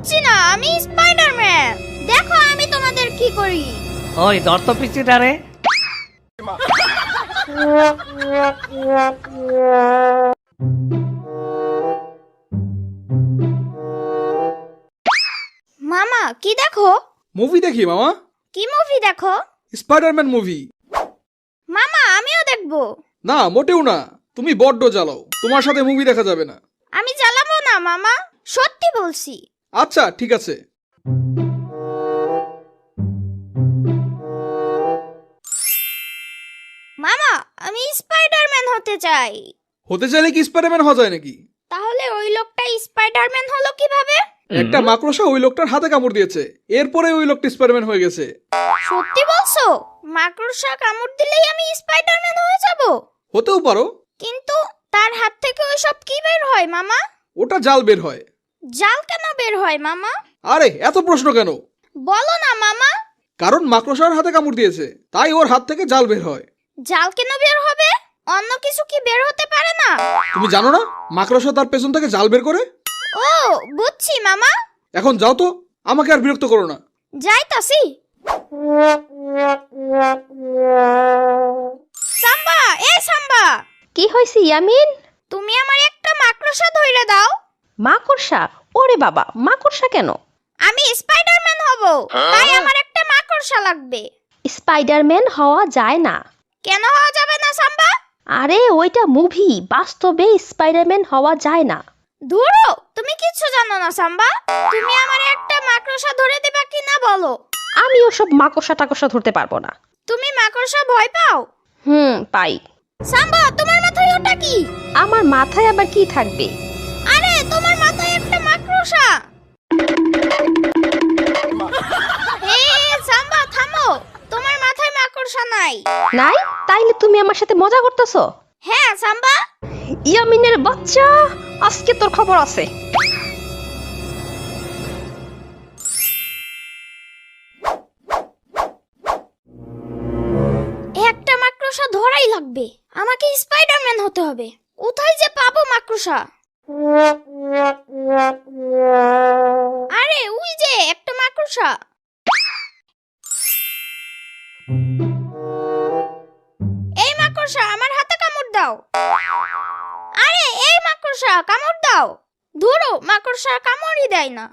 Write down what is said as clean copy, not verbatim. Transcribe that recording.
বুঝছি না, আমি স্পাইডারম্যান। দেখো আমি তোমাদের কি করি। ওই ধর তো পিচিটারে। মামা কি দেখো? মুভি দেখি মামা। কি মুভি দেখো? Spiderman movie. মামা আমিও দেখবো। না মোটেও না, তুমি বড্ড জ্বালাও, তোমার সাথে মুভি দেখা যাবে না। আমি জ্বালাবো না মামা, সত্যি বলছি। আচ্ছা ঠিক আছে। মামা আমি স্পাইডারম্যান হতে চাই। হতে চাইলে কি স্পাইডারম্যান হওয়া যায় নাকি? তাহলে ওই লোকটা স্পাইডারম্যান হলো কিভাবে? একটা মাকড়সা ওই লোকটার হাতে কামড় দিয়েছে, এরপরে ওই লোকটা স্পাইডারম্যান হয়ে গেছে। সত্যি বলছো? মাকড়সা কামড় দিলেই আমি স্পাইডারম্যান হয়ে যাব? হতেও পারো। কিন্তু তার হাত থেকে ওইসব কি বের হয় মামা? ওটা জাল বের হয়। জাল কেন বের হয় মামা? আরে এত প্রশ্ন কেন? বলো না মামা। কারণ মাকড়সার হাতে কামড় দিয়েছে, তাই ওর হাত থেকে জাল বের হয়। জাল কেন বের হবে? অন্য কিছু কি বের হতে পারে না? তুমি জানো না মাকড়সা তার পেছন থেকে জাল বের করে? ও বুঝছি মামা। এখন যাও তো, আমাকে আর বিরক্ত করো না। যাইতাছি। সাম্বা, এ সাম্বা, কি হয়েছে ইয়ামিন? তুমি আমার একটা মাকড়সা ধইরা দাও। মাকড়সা? ওরে বাবা, মাকড়সা কেন? আমি স্পাইডারম্যান হব, তাই আমার একটা মাকড়সা লাগবে। স্পাইডারম্যান হওয়া যায় না। কেন হওয়া যাবে না সাম্বা? আরে ওইটা মুভি, বাস্তবে স্পাইডারম্যান হওয়া যায় না। ধুরো, তুমি কিচ্ছু জানো না সাম্বা। তুমি আমার একটা মাকড়সা ধরে দিবা কি না বলো? আমি ওসব মাকড়সা টাকড়সা ধরতে পারবো না। তুমি মাকড়সা ভয় পাও? পাই। সাম্বা তোমার মাথায় ওটা কি? আমার মাথায় আবার কি থাকবে? আরে তোমার মাথায় একটা মাকড়সা। সাম্বা থামো, তোমার মাথায় মাকড়সা নাই। নাই? তাইলে তুমি আমার সাথে মজা করতেছো? হ্যাঁ সাম্বা। ইয়ামিনের বাচ্চা, আজকে তোর খবর আছে। একটা মাকড়সা ধরাই লাগবে, আমাকে স্পাইডারম্যান হতে হবে। কোথায় যে পাবো মাকড়সা? আরে ওই যে একটা মাকড়সা। এই মাকড়সা আমার হাতে কামড় দাও। আরে এই মাকড়সা কামড় দাও। ধুরো, মাকড়সা কামড়ই দেয় না।